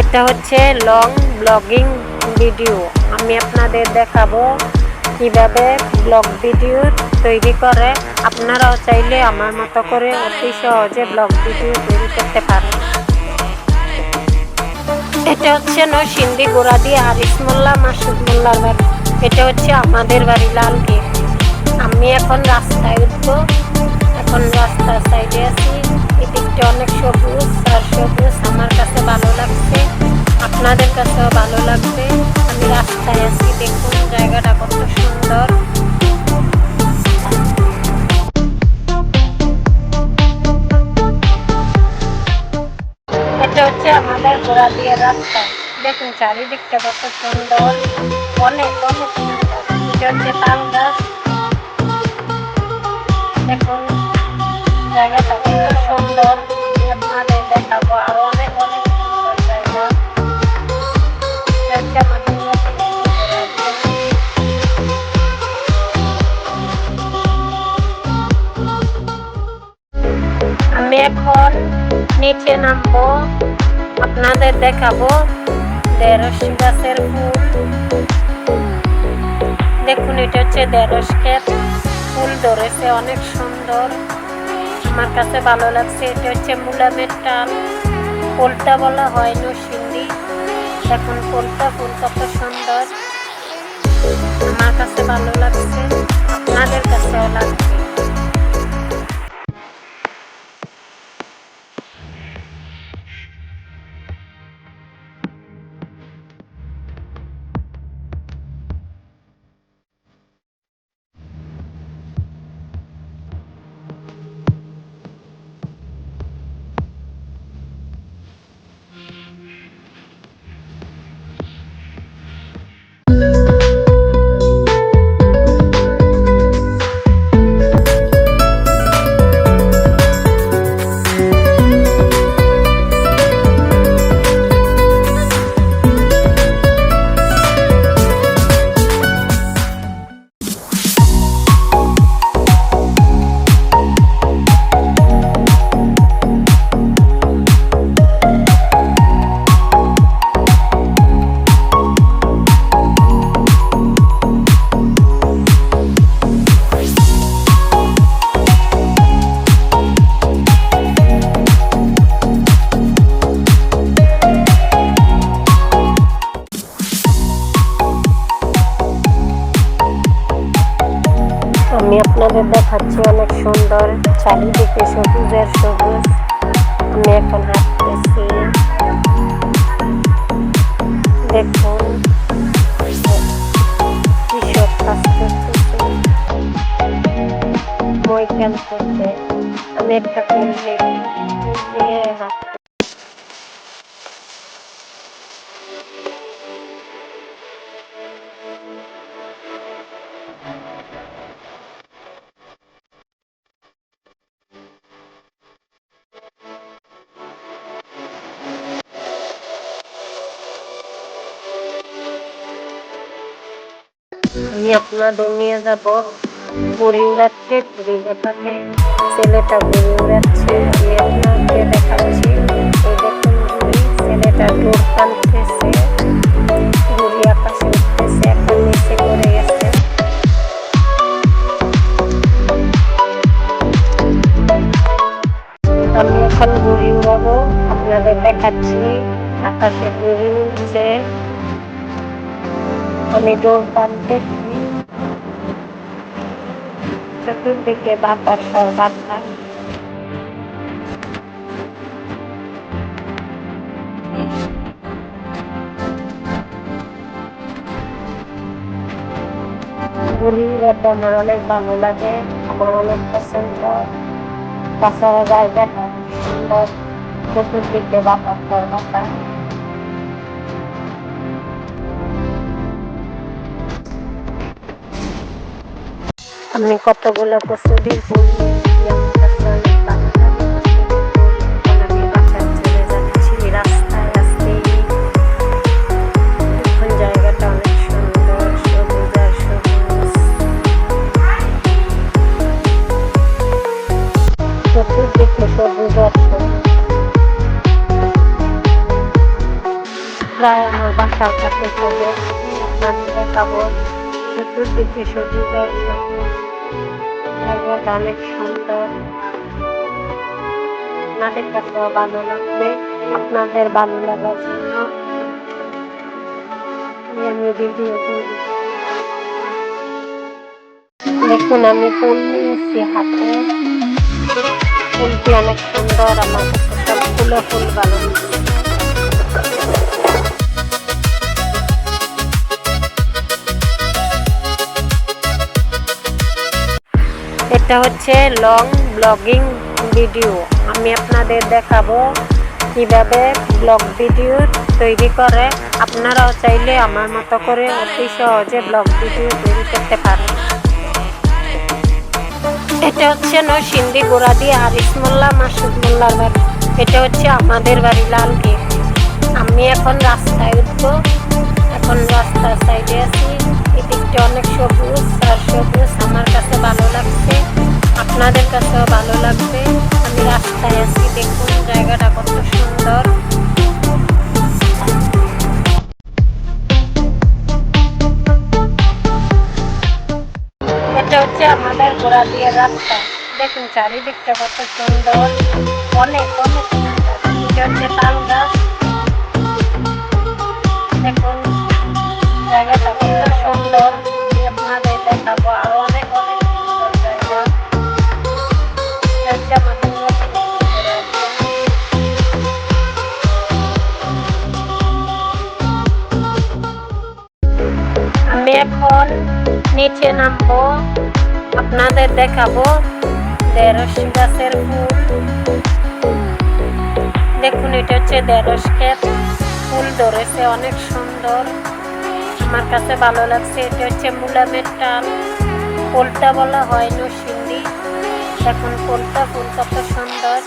এটা হচ্ছে long blogging video. আমি আপনাদের দেখাবো কিভাবে ব্লগ ভিডিও তৈরি করে। আপনারাও চাইলে আমার মতো করে অতি সহজে ব্লগ ভিডিও তৈরি করতে পারেন। এটা হচ্ছে নরসিংদী গোড়াদি হারিস মোল্লা মাসুদ মোল্লার বাড়ি। এটা হচ্ছে আমাদের বাড়ি লালগেট। আমি এখন রাস্তায় উঠবো। এখন রাস্তার সাইডে আছি। এদিকটা অনেক সবুজ আর সবুজ, আমার কাছে ভালো লাগছে, আপনাদের কাছেও ভালো লাগবে। আমি রাস্তায় আছি, দেখুন জায়গাটা কত সুন্দর। এটা হচ্ছে আমাদের গোড়াদিয়া রাস্তা। দেখুন চারিদিকটা কত সুন্দর, অনেক অনেক সুন্দর। এটা হচ্ছে তাল গাছ। দেখুন জায়গাটা কত সুন্দর, আপনাদের দেখাবো আরো অনেক অনেক সুন্দর জায়গা। আমি এখন নিচে নামবো, আপনাদের দেখাবো ঢেঁড়স গাছের ফুল। দেখুন এটা হচ্ছে ঢেঁড়স ক্ষেত, ফুল ধরেছে অনেক সুন্দর, আমার কাছে ভালো লাগছে। এটা হচ্ছে মুলামের টাল, পোলটা বলা হয় নরসিংদী। দেখুন পোলটা ফুল কত সুন্দর, আমার কাছে ভালো লাগছে, আপনাদের কাছেও লাগবে। আমি আপনাদের দেখাচ্ছি অনেক সুন্দর, চারিদিকে সবুজের সবুজ। আমি এখন হাঁটতেছি, দেখুন কৃষক কাজ করতেছে, মই খেলতেছে। আমি একটা ফুল নিয়ে হাঁটছি। আমি আপনাদের নিয়ে যাব ঘুড়ি উড়াচ্ছে, ঘুড়ি ওঠাতে ছেলেটা ঘুড়ি উড়াচ্ছে, আমি আপনাকে দেখাচ্ছি। এই দেখুন ঘুড়ি, ছেলেটা দৌড় টানতেছে, ঘুড়ি আকাশে উঠতেছে, এখন নিচে পড়ে গেছে। আমি এখন ঘুড়ি উড়াবো, আপনাদের দেখাচ্ছি। আকাশে ঘুড়ি উড়ছে, আমি দৌড় টানতেছি, চতুর্দিকে বাতাস আর বাতাস। ঘুড়ি উড়াতে আমার অনেক ভালো লাগে, আমার অনেক পছন্দ। তাছাড়া জায়গাটা সুন্দর, চতুর্দিকে বাতাস আর বাতাস। আমি কতগুলো কচুরির ফুল নিয়েছি, আমার কাছে অনেক ভালো লাগে কচুরির ফুল। এখন আমি বাসায় চলে যাচ্ছি, রাস্তায় আসছি। এখন জায়গাটা অনেক সুন্দর, সবুজ আর সবুজ, চতুর্দিকে সবুজ আর সবুজ। প্রায় আমার বাসার কাছে চলে আপনাদের দেখাবো। চতুর্দিকে সবুজের জায়গাটা অনেক সুন্দর, আপনাদের কাছেও ভালো লাগবে। আপনাদের ভালো লাগার জন্য আমি ভিডিও করি। দেখুন আমি ফুল নিয়েছি হাতে, ফুলটি অনেক সুন্দর, আমার কাছে সব ফুল ভালো লাগে। এটা হচ্ছে লং ব্লগিং ভিডিও। আমি আপনাদের দেখাবো কিভাবে ব্লগ ভিডিও তৈরি করে। আপনারাও চাইলে আমার মতো করে অতি সহজে ব্লগ ভিডিও তৈরি করতে পারেন। এটা হচ্ছে নরসিংদী গোরাদি হারিস মোল্লা মাসুদ মোল্লার বাড়ি। এটা হচ্ছে আমাদের বাড়ি লালগেট। আমি এখন রাস্তায় উঠবো, এখন রাস্তার সাইডে আছি। এদিকটা অনেক সবুজ আর সবুজ, আমার কাছে ভালো লাগছে, আপনাদের কাছেও ভালো লাগবে। আমি রাস্তায় আছি, দেখুন জায়গাটা কত সুন্দর। এটা হচ্ছে আমাদের গোড়ালিয়ার রাস্তা, দেখুন চারিদিকটা কত সুন্দর, অনেক অনেক সুন্দর। এটা হচ্ছে তাল গাছ, দেখুন জায়গাটা কত সুন্দর। আপনাদের দেখাবো আরো অনেক অনেক সুন্দর জায়গা। আমি এখন নিচে নামবো, আপনাদের দেখাবো ঢেঁড়স গাছের ফুল। দেখুন এটা হচ্ছে ঢেঁড়স ক্ষেত, ফুল ধরেছে অনেক সুন্দর, আমার কাছে ভালো লাগছে। এটা হচ্ছে মুলামের টাল, ফুলটা বলা হয় নরসিংদী। দেখুন ফুলটা, ফুল কত সুন্দর,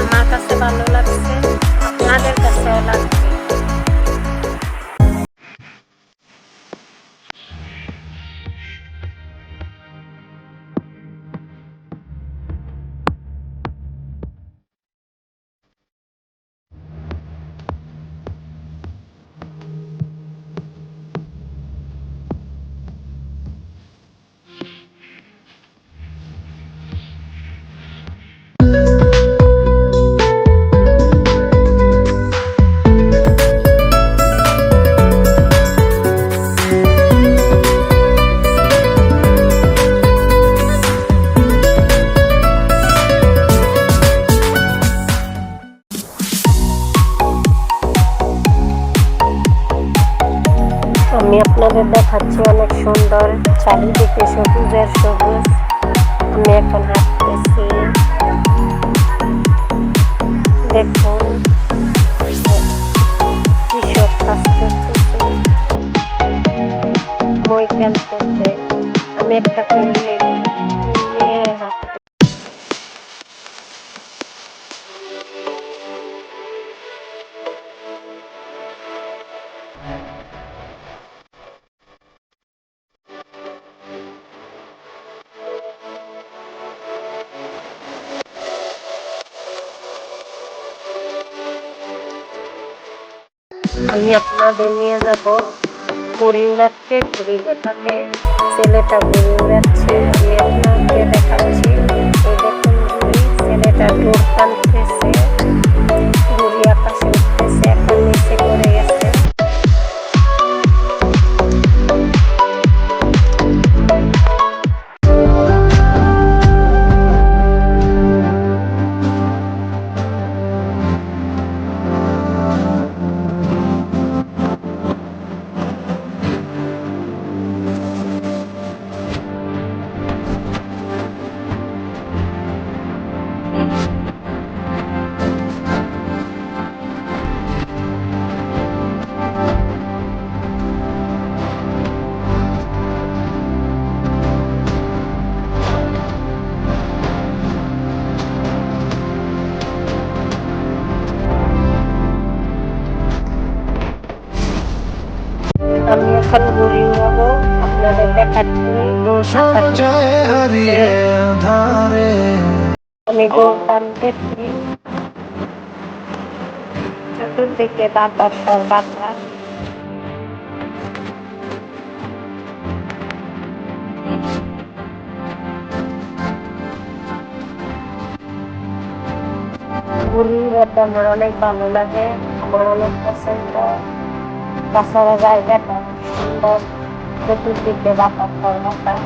আমার কাছে ভালো লাগছে, আপনাদের কাছেও লাগবে। আমি আপনাদের দেখাচ্ছি অনেক সুন্দর, চারিদিকে সবুজের সবুজ। আমি এখন হাঁটতেছি, দেখুন কৃষক কাজ করতেছে, মই খেলতেছে। আমি একটা ফুল নিয়ে হাঁটতে। আমি আপনাদের নিয়ে যাবো ঘুড়ি উড়াচ্ছে, ঘুড়ি ওঠাতে ছেলেটা ঘুড়ি উড়াচ্ছে, আমি আপনাকে দেখাচ্ছি। এই দেখুন ঘুড়ি, ছেলেটা দূর টানতেছে, ঘুড়ি আকাশে উঠতেছে, এখন নিচে পড়ে গেছে। আমি এখন ঘুড়ি উড়াবো, আপনাদের দেখাচ্ছি। আমি দৌড় টানতেছি, চতুর্দিকে বাতাসর বাতাস। ঘুরিয়ে আমার অনেক ভালো লাগে, আমার অনেক পছন্দ। তাছাড়া জায়গাটা সুন্দর, চতুর্দিকে বাতাসর বাতাস।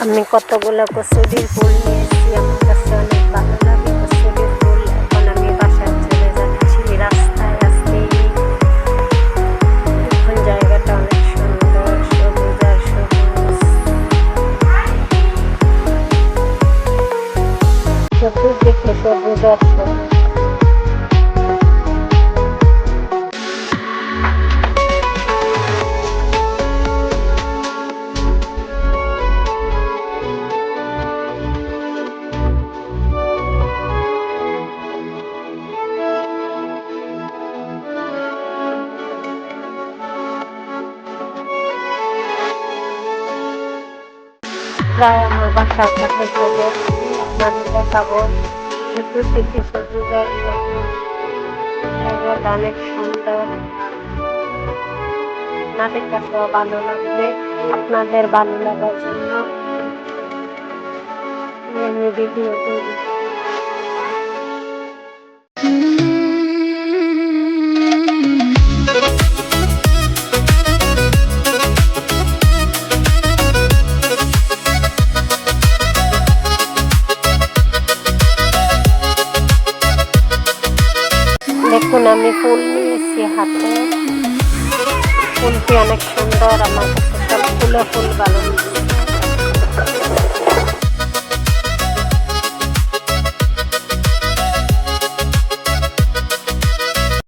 আমি কতগুলো কচুরির ফুল নিয়েছি, আমার কাছে অনেক ভালো লাগে কচুরির ফুল। এখন আমি বাসায় চলে যাচ্ছি, রাস্তায় আসছি। এখন জায়গাটা অনেক সুন্দর, সবুজ আর সবুজ, চতুর্দিকে সবুজ আর সবুজ। প্রায় আমার বাসার কাছে চলে এসেছি, আপনাদের দেখাবো। চতুর্দিকে সবুজ আর সবুজ, জায়গাটা অনেক সুন্দর। আপনাদের কাছেও ভালো লাগবে, আপনাদের ভালো লাগার জন্য আমি ভিডিও তৈরি। দেখুন আমি ফুল নিয়েছি হাতে, ফুলটি অনেক সুন্দর, আমার কাছে সবগুলো ফুল ভালো লাগছে।